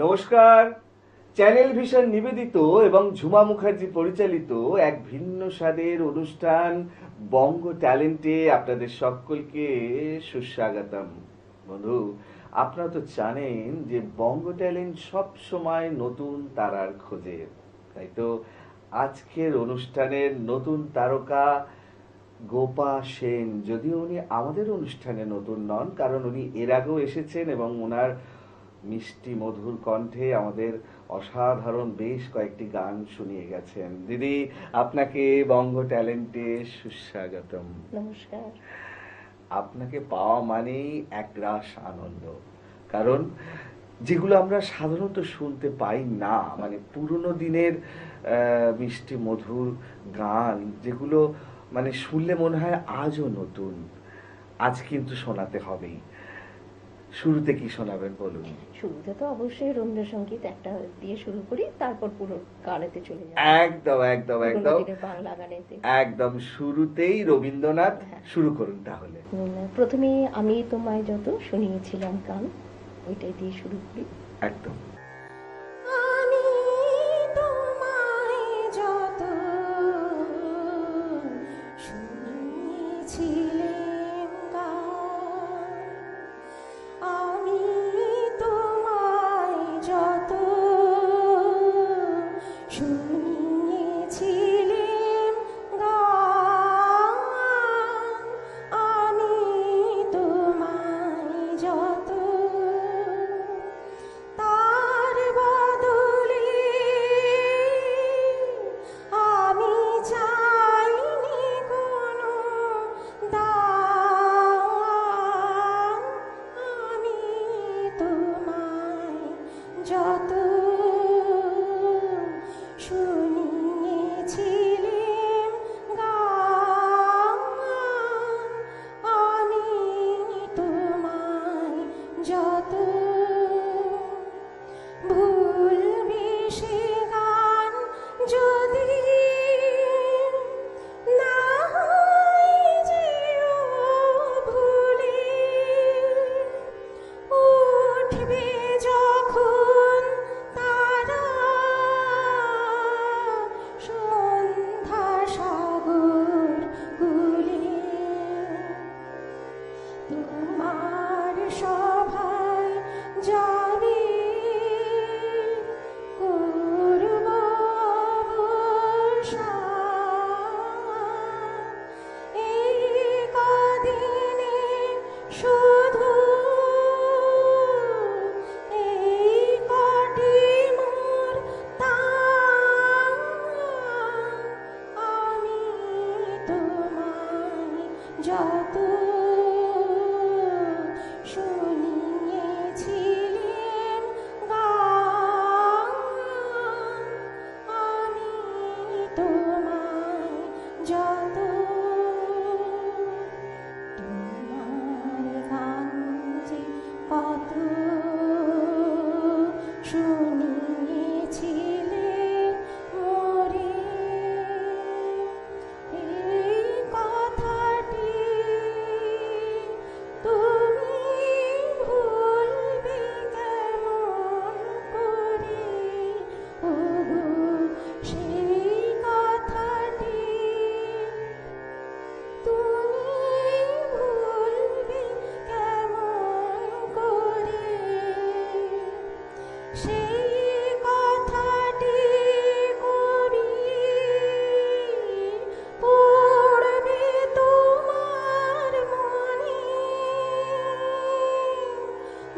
নমস্কার। Channel vision নিবেদিত এবং ঝুমা মুখার্জি পরিচালিত এক ভিন্ন স্বাদের অনুষ্ঠান বঙ্গ ট্যালেন্টে আপনাদের সকলকে সুস্বাগতম। বন্ধু, আপনারা তো জানেন যে বঙ্গ ট্যালেন্ট সব সময় নতুন তারার খোঁজে। তাই তো আজকের অনুষ্ঠানের নতুন তারকা গোপা সেন। যদিও উনি আমাদের অনুষ্ঠানে নতুন নন, কারণ উনি এর আগেও এসেছেন এবং ওনার মিষ্টি মধুর কণ্ঠে আমাদের অসাধারণ বেশ কয়েকটি গান শুনিয়ে গেছেন। দিদি, আপনাকে বঙ্গ ট্যালেন্টে সুস্বাগতম। নমস্কার। আপনাকে পাওয়া মানেই একরাশ আনন্দ, কারণ যেগুলো আমরা সাধারণত শুনতে পাই না, মানে পুরনো দিনের মিষ্টি মধুর গান, যেগুলো মানে শুনলে মনে হয় আজও নতুন, আজ কিন্তু শোনাতে হবেই। শুরুতে কি শোনাবেন বলুন? শুরুতে তো অবশ্যই রবীন্দ্রসঙ্গীত একটা দিয়ে শুরু করি, তারপর পুরো গানেতে চলে যাই। একদম একদম পুরোনো একদম দিনের বাংলা গানেতে। একদম শুরুতেই রবীন্দ্রনাথ। হ্যাঁ। শুরু করুন তাহলে। প্রথমে আমি তোমায় যত শুনিয়েছিলাম গান, ওইটাই দিয়ে শুরু করি। একদম। আমি তোমায় যত শুনিয়েছিলাম গান, আমি তোমায় যত শুনিয়েছিলাম গান, আমি তোমায় যত তার বদলে আমি চাইনি কোনো দান, আমি তোমায় যত শুনিয়েছিলাম গান, আমি তোমায় যত ভুলবে সে গান যদি না হয় যেও ভুলে, উঠবে যখন তারা সন্ধ্যা সাগর গুলে, তোমার সভায় যাবে করব অবসান, এই কদিনে শুধু এই কটি মোর তান, আমি তোমায় যত শুনিয়েছিলাম গান, আমি তোমায় যত তোমার গান যে কত শুনিয়েছিলে মোরে, এই কথাটি তুমি ভুলবে কেমন করে, ওগো সেই কথাটি তুমি ভুলবে কেমন করে, সেই কথাটি কবি পড়বে তোমার মনে,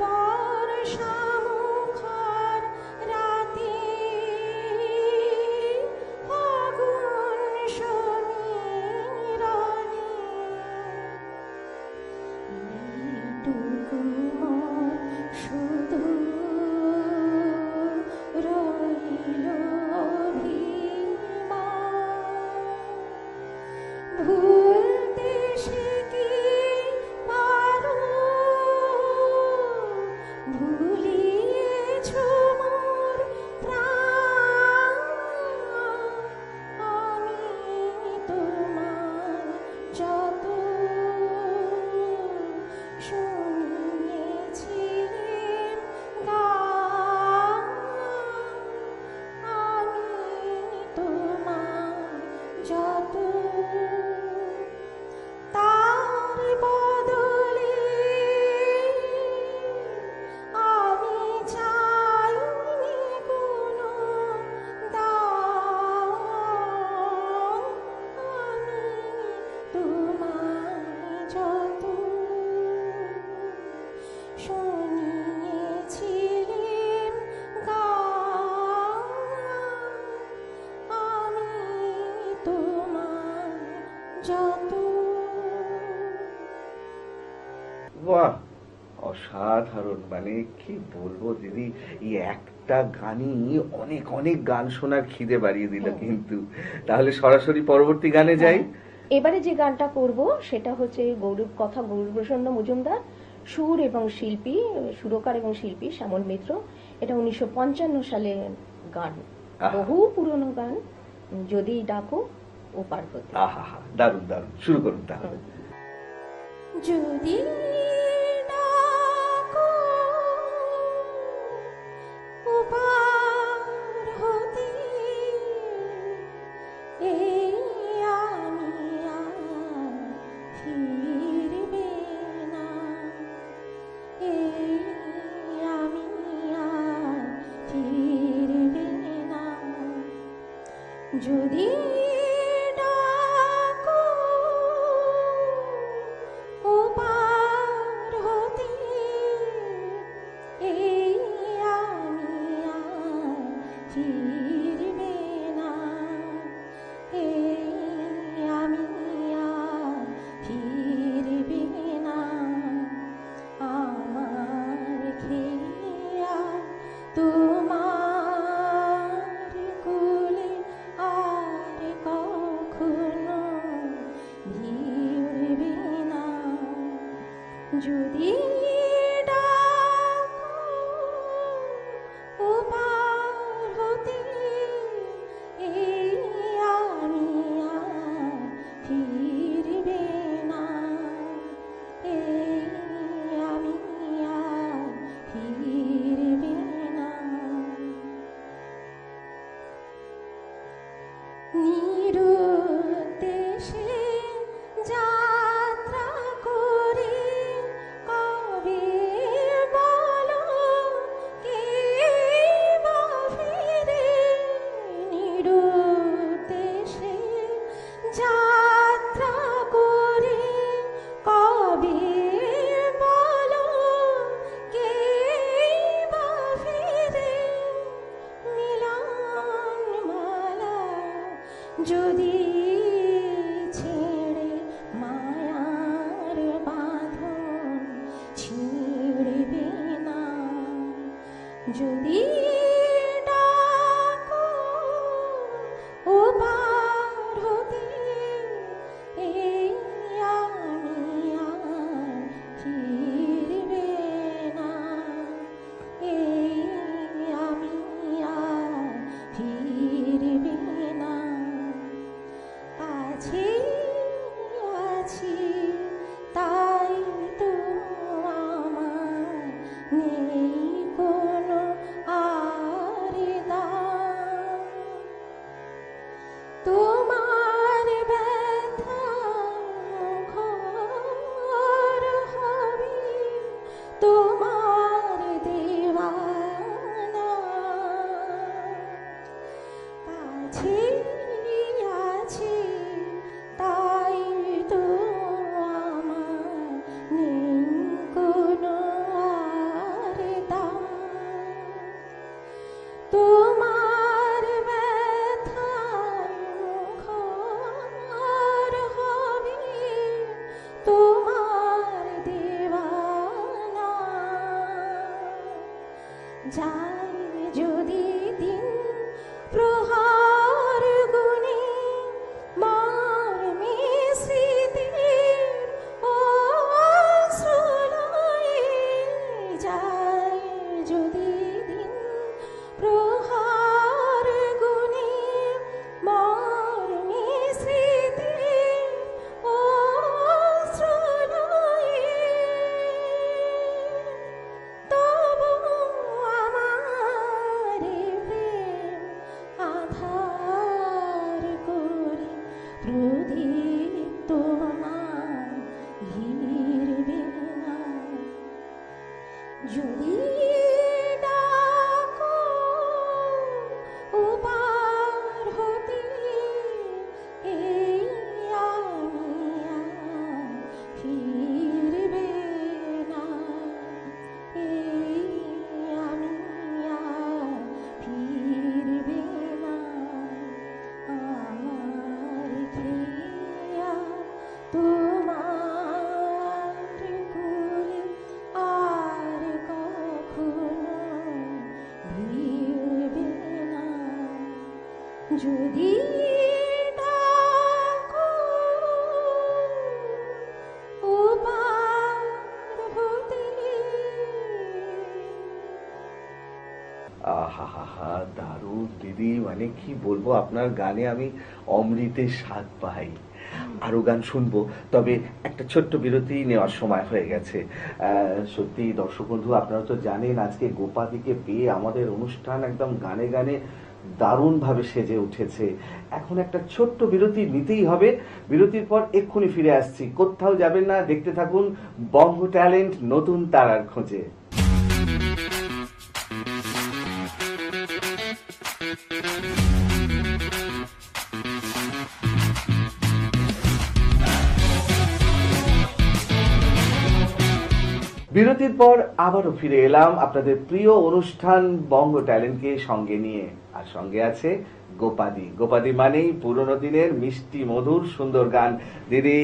বর্ষা মুখর রাতে ফাগুন সমীরণে, এইটুকু মোর শুধু রইল অভিমান, ভুলতে সে কি পারো, ভুলিয়েছ মোর প্রাণ, আমি তোমায় যত শুনিয়েছিলাম গান, যত বাহ, অসাধারণ! মানে কি বলবো দিদি, এই একটা গানই অনেক অনেক গান শোনার খিদে বাড়িয়ে দিল কিন্তু। তাহলে সরাসরি পরবর্তী গানে যাই। এবারে যে গানটা করব সেটা হচ্ছে গৌরীপ্রসন্ন মজুমদার, সুর এবং শিল্পী, সুরকার এবং শিল্পী শ্যামল মিত্র। এটা 1955 সালে গান, আহা। বহু পুরনো গান। যদি ডাকো ওপার হতে। আহা, দারুণ দারুণ, শুরু করুন তাহলে। যদি ডাকো ওপার হতে, এই আমি আর ফিরবে না, এই আমি আর ফিরবে না। যদি ডাকো ওপার হতে, এই আমি আর ফিরবে না, এই আমি আর ফিরবে না। আমার খেয়া তোমার কোলে আর কখনো ভিড়বে না। যদি ডাকো ওপার হতে, এই আমি আর ফিরবে না, এই আমি আর ফিরবে না। নিরুদ্দেশে যাত্রা করে কবে বলো কে বা ফিরে, নিরুদ্দেশে যাত্রা করে কবে বলো কে বা ফিরে। মিলন মালা যদি ছেড়ে মায়ার বাঁধন ছিঁড়বে না। যদি ডাকো ওপার হতে, এই আমি আর ফিরবে না, এই আমি আর ফিরবে না। আছি আছি তাই তো আমার নেই কোনো আর দাম। তোমার ব্যথা ঘোর হবে তোমার দেওয়ানা। কাছে আছি তাই তো আমার নেই কোনো আর দাম। তোমার ব্যথা ঘোর হবে তোমার দেওয়ানা। যাই যদি দিন প্রহার গুনে মর্মে স্মৃতির অশ্রুলয়ে, যাই যদি দিন প্রহার গুনে মর্মে স্মৃতির অশ্রুলয়ে, তবু আমার প্রেম আধার করে প্রদীপ তোমার ঘিরবে না। যদি ডাকো ওপার হতে, এই আমি আর ফিরবে না, এই আমি আর ফিরবে না। আমার খেয়া আহা, দারুণ দিদি, মানে কি বলবো, আপনার গানে আমি অমৃতের স্বাদ পাই। আরো গান শুনবো, তবে একটা ছোট্ট বিরতি নেওয়ার সময় হয়ে গেছে। সত্যি দর্শক বন্ধু, আপনারা তো জানেন আজকে গোপাদিকে পেয়ে আমাদের অনুষ্ঠান একদম গানে গানে দারুণ ভাবে সেজে উঠেছে। এখন একটা ছোট্ট বিরতি নিতেই হবে। বিরতির পর এক্ষুনি ফিরে আসছি, কোথাও যাবেন না, দেখতে থাকুন বঙ্গ ট্যালেন্ট নতুন তারার খোঁজে। বিরতির পর আবারও ফিরে এলাম আপনাদের প্রিয় অনুষ্ঠান বঙ্গ ট্যালেন্টকে সঙ্গে নিয়ে, আর সঙ্গে আছে গোপাদি। গোপাদি মানেই পুরনো দিনের মিষ্টি মধুর সুন্দর গান। দিদি,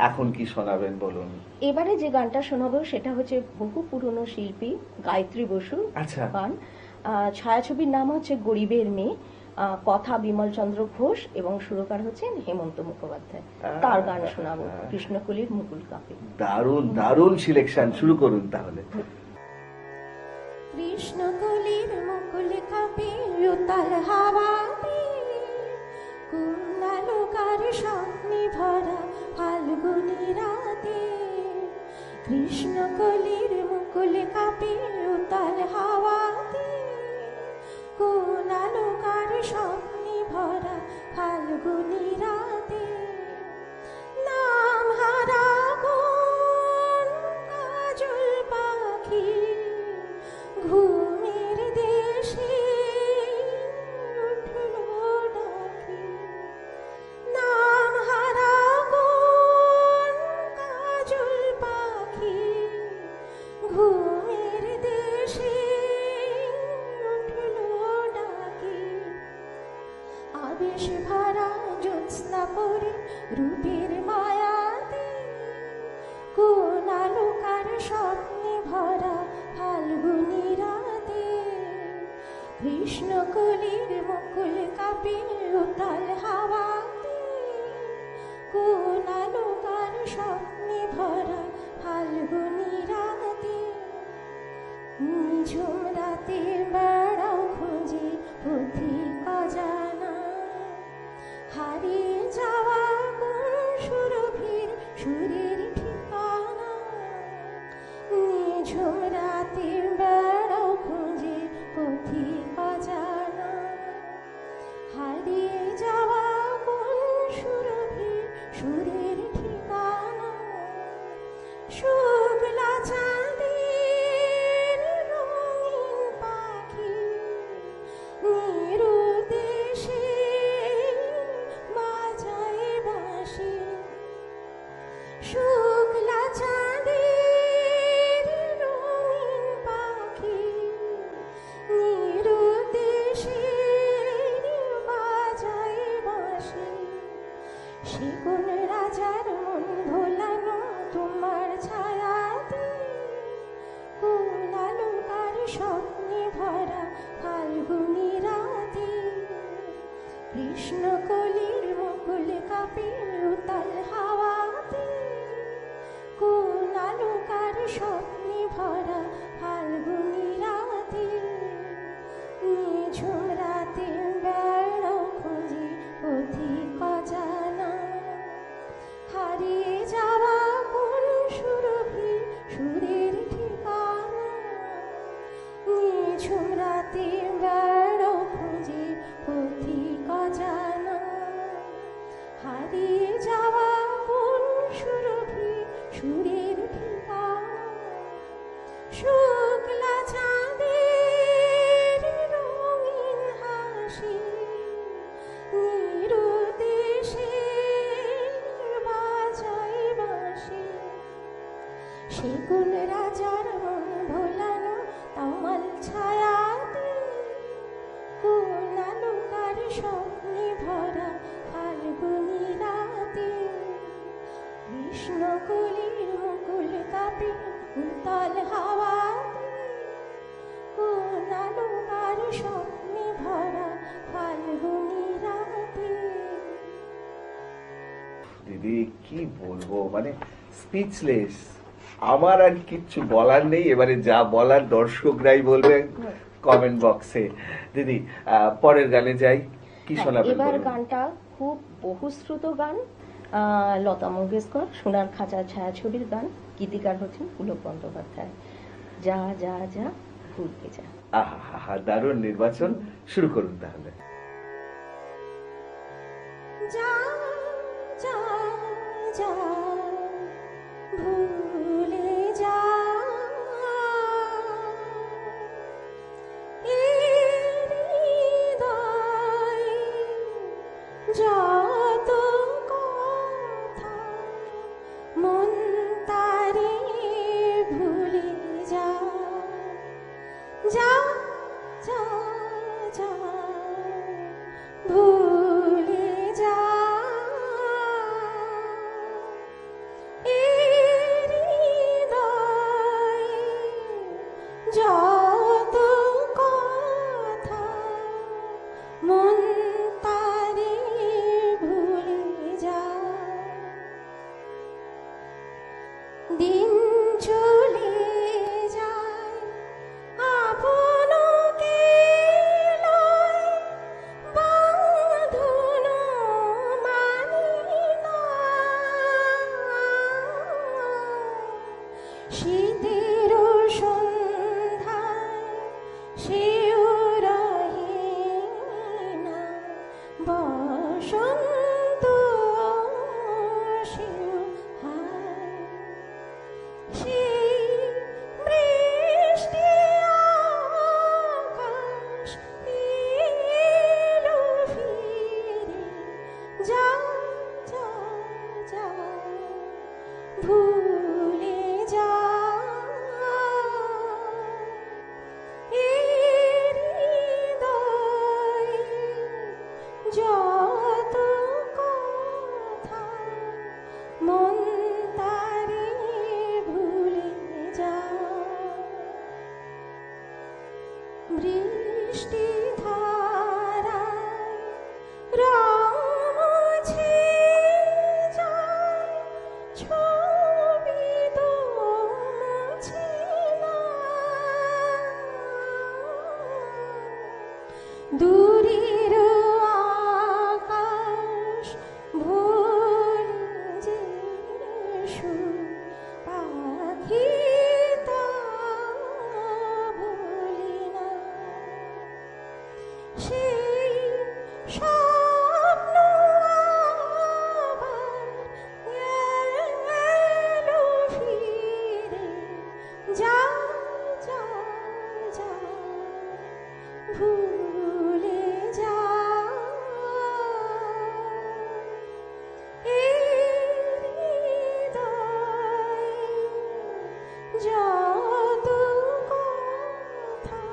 এখন কি শোনাবেন বলুন? এবারে যে গানটা শোনাবো সেটা হচ্ছে বহু পুরনো শিল্পী গায়ত্রী বসু আচ্ছা। গান। ছায়াছবির নাম হচ্ছে গরিবের মেয়ে, কথা বিমল চন্দ্র ঘোষ এবং সুরকার হচ্ছেন হেমন্ত মুখোপাধ্যায়। তার গান শোনাবো, কৃষ্ণকলির মুকুল কাঁপে। দারুণ দারুণ সিলেকশন, শুরু করুন তাহলে। কৃষ্ণকলির মুকুল কাঁপে উতাল হাওয়াতে, কোন আলোকার স্বপ্নে ভরা ফাল্গুনি রাতে। কৃষ্ণকলির মুকুল কাঁপে উতাল হাওয়াতে, কোন আলোকার স্বপ্নে ভরা ফাল্গুনি রাতে। নাম হারা কোন কাজল পাখি ঘুমের দেশে উঠল ডাকি। নাম হারা কোন কাজল পাখি ঘুমের দেশে উঠল ডাকি। আবেশ ভরা জ্যোৎস্না পরে রূপের মায়াতে, কোন আলোকার স্বপ্নে ভরা ফাল্গুনি রাতে। কৃষ্ণকলির মুকুল কাঁপে উতাল হাওয়াতে, কোন আলোকার স্বপ্নে ভরা ফাল্গুনি রাতে। নিঝুম রাতে বেড়াও খুঁজে পথিক অজানা, হারিয়ে যাওয়া কোন সুরভির সুরের ঠিকানা। নিঝুম রাতে বেড়াও খুঁজে পথিক অজানা, হারিয়ে যাওয়া কোন সুরভির সুরের ঠিকানা। শুক্লা চাঁদের রঙিন পাখি নিরুদ্দেশে বাজায় বাঁশি। শুক্লা চাঁদের রঙিন পাখি নিরুদ্দেশে বাজায় বাঁশি। সে কোন রাজার মন ভোলানো তোমার ছায়াতে, কোন আলোকার স্বপ্নে ভরা ফাল্গুনি রাতে। কৃষ্ণকলির মুকুল কাঁপে উতাল হাওয়াতে, কোন আলোকার স্বপ্নে ভরা ফাল্গুনি রাতে। নিঝুম রাতে বেড়াও খুঁজে পথিক অজানা, হারিয়ে যাওয়া কোন সুরভি সুরের ঠিকানা। নিঝুম রাতে বেড়াও খুঁজে পথিক অজানা, হারিয়ে যাওয়া কোন সুরভি সুরের ঠিকানা। শুক্লা চাঁদের রঙিন হাসি নিরুদ্দেশে বাজায় বাঁশি। সে কোন রাজার মন ভোলানো তামাল ছায়াতে, কোন আলোকার স্বপ্নে ভরা ফাল্গুনি রাতে। কৃষ্ণকলির মুকুল কাঁপে উতাল হাওয়াতে, কোন আলোকার স্বপ্নে ভরা ফাল্গুনি রাতে। দিদি, কি বলবো, মানে স্পিচলেস। আমার আর কিচ্ছু বলার নেই, এবারে যা বলার দর্শকরাই বলবেন। কমেন্ট বক্সে। দিদি, পরের গানে যাই, কি হ্যাঁ, শোনাবেন এবার বলুন? গানটা খুব বহুশ্রুত গান, লতা মঙ্গেশকর, সোনার খাঁচা ছায়াছবির গান, গীতিকার হচ্ছেন পুলক বন্দ্যোপাধ্যায়। যা যা যা ভুলবে যা। আহা হা হা, দারুণ নির্বাচন, শুরু করুন তাহলে। যা যা যা ভুলে যা এই হৃদয় যত কথা মন তারে ভুলে যা যা যা যা ভুলে যা এই হৃদয় যত কথা মন তারে ভুলে যা দিন চলে যায় আপনকে লয় বাঁধন মানি না শীতের সন্ধ্যায় সেও রহে না বসন্ত সেও হায় সেই বৃষ্টি আকাশ এলো ফিরে যা যা যা ভুলে যা এই হৃদয় যত কথা মন তারে ভুলে যা বৃষ্টি ধারায় রং মুছে যায় ছবি তো মুছে না দূরের আকাশ ভুলে যে সুর পাখি তা ভুলি না সেই স্বপ্ন আবার এলো ফিরে যা যা যা ভুলে যা এই হৃদয় যত কথা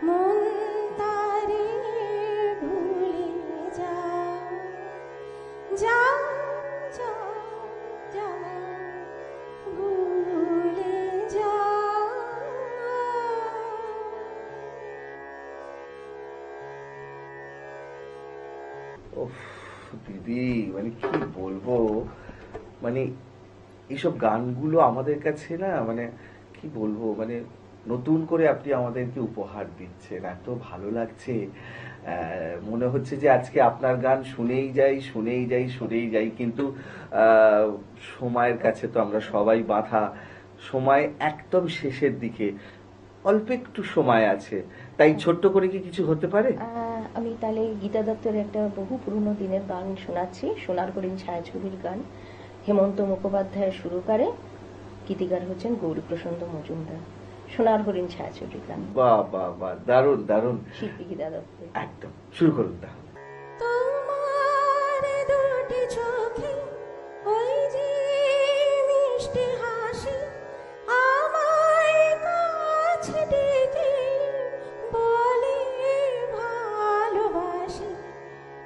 মন তারে ভুলে যা যা যা যা ভুলে যা উফ, দিদি, মানে কি বলবো, মানে এইসব গানগুলো আমাদের কাছে না, মানে কি বলবো, মানে নতুন করে আপনি আমাদেরকে উপহার দিচ্ছেন, এত ভালো লাগছে। মনে হচ্ছে যে আজকে আপনার গান শুনেই যাই শুনেই যাই শুনেই যাই, কিন্তু সময়ের কাছে তো আমরা সবাই বাঁধা। সময় একদম শেষের দিকে, অল্প একটু সময় আছে, তাই ছোট্ট করে কি কিছু হতে পারে? আমি তাহলে গীতা দত্তের একটা বহু পুরনো দিনের গান শোনাচ্ছি, সোনার হরিণ ছায়াছবির গান, হেমন্ত মুখোপাধ্যায়ের সুরকারে, গীতিকার হচ্ছেন গৌরীপ্রসন্ন মজুমদার। সোনার হরিণ ছায়াছবির গান, বাহ বাহ বাহ, দারুণ দারুণ, শিল্পী গীতা দত্ত। একদম শুরু করুন তাহলে। তোমার দুটি চোখে ওই যে মিষ্টি হাসি আমায় কাছে ডেকে বলে ভালোবাসি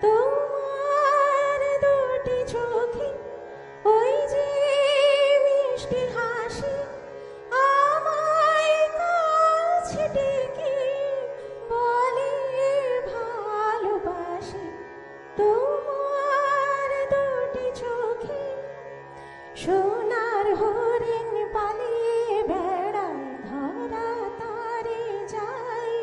তোমার দুটি চোখে ওই যে মিষ্টি হাসি আমায় কাছে ডেকে বলে ভালোবাসি তোমার দুটি চোখে সোনার হরিণ পালিয়ে বেড়ায় ধরা তারে যায়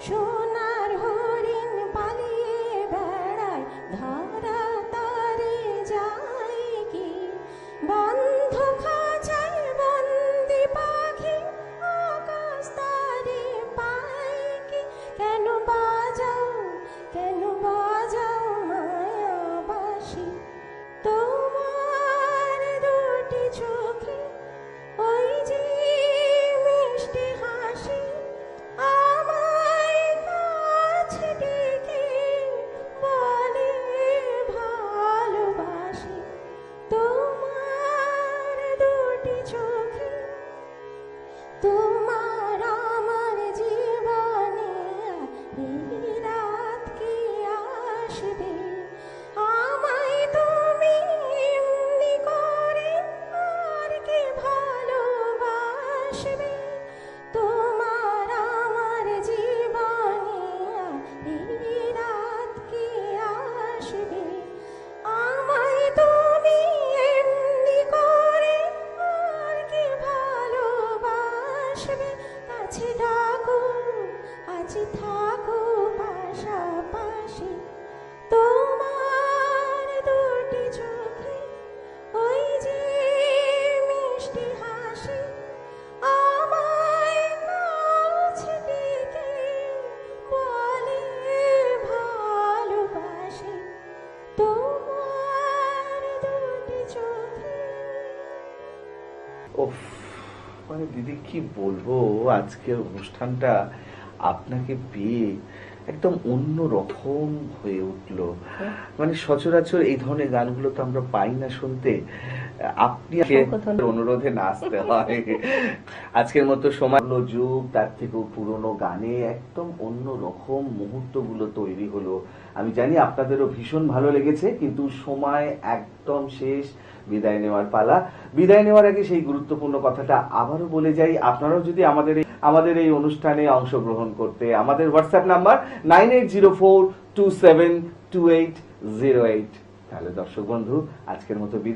সোনার হরিণ পালিয়ে বেড়ায়, ধরা তারে যায় কি? বন্ধ খাঁচায় বন্দি পাখি, আকাশ তারে পায় কি? কেন বাজাও মায়াবাসী তোমার দুটি চোখে, ওই যে মিষ্টি হাসি আমায় কাছে ডেকে বলে ভালোবাসি। তোমার দুটি চোখে, তোমার আমার জীবনে এই রাত কি আসবে? আমায় তুমি এমনি করে আর কি ভালোবাসবে? তোমার আমার জীবনে এই রাত কি আসবে? আমায় তুমি এমনি করে আর কি ভালোবাসবে? কাছে ডাকো, আজ থাকো পাশাপাশি, তোমার দুটি চোখে, ওই যে মিষ্টি হাসি আমায় কাছে ডেকে বলে ভালোবাসি। তোমার দুটি চোখে। ওফ, মানে দিদি কি বলবো, আজকের অনুষ্ঠানটা আপনাকে পেয়ে একদম অন্য রকম হয়ে উঠলো। মানে সচরাচর এই ধরনের গানগুলো তো আমরা পাই না শুনতে, আপনি অসংখ্য ধন্যবাদ। অনুরোধে নাচতে হয়। আজকের মতো সময় যুগ, তার থেকেও পুরোনো গানে একদম অন্য রকম মুহূর্তগুলো তৈরি হলো। আমি জানি আপনাদেরও ভীষণ ভালো লেগেছে, কিন্তু সময় একদম শেষ, বিদায় নেওয়ার পালা। বিদায় নেওয়ার আগে সেই গুরুত্বপূর্ণ কথাটা আবারও বলে যাই, আপনারাও যদি আমাদের এই অনুষ্ঠানে অংশগ্রহণ করতে, আমাদের হোয়াটসঅ্যাপ নাম্বার 9804272808, তাহলে দর্শক বন্ধু আজকের মতো বিদায়।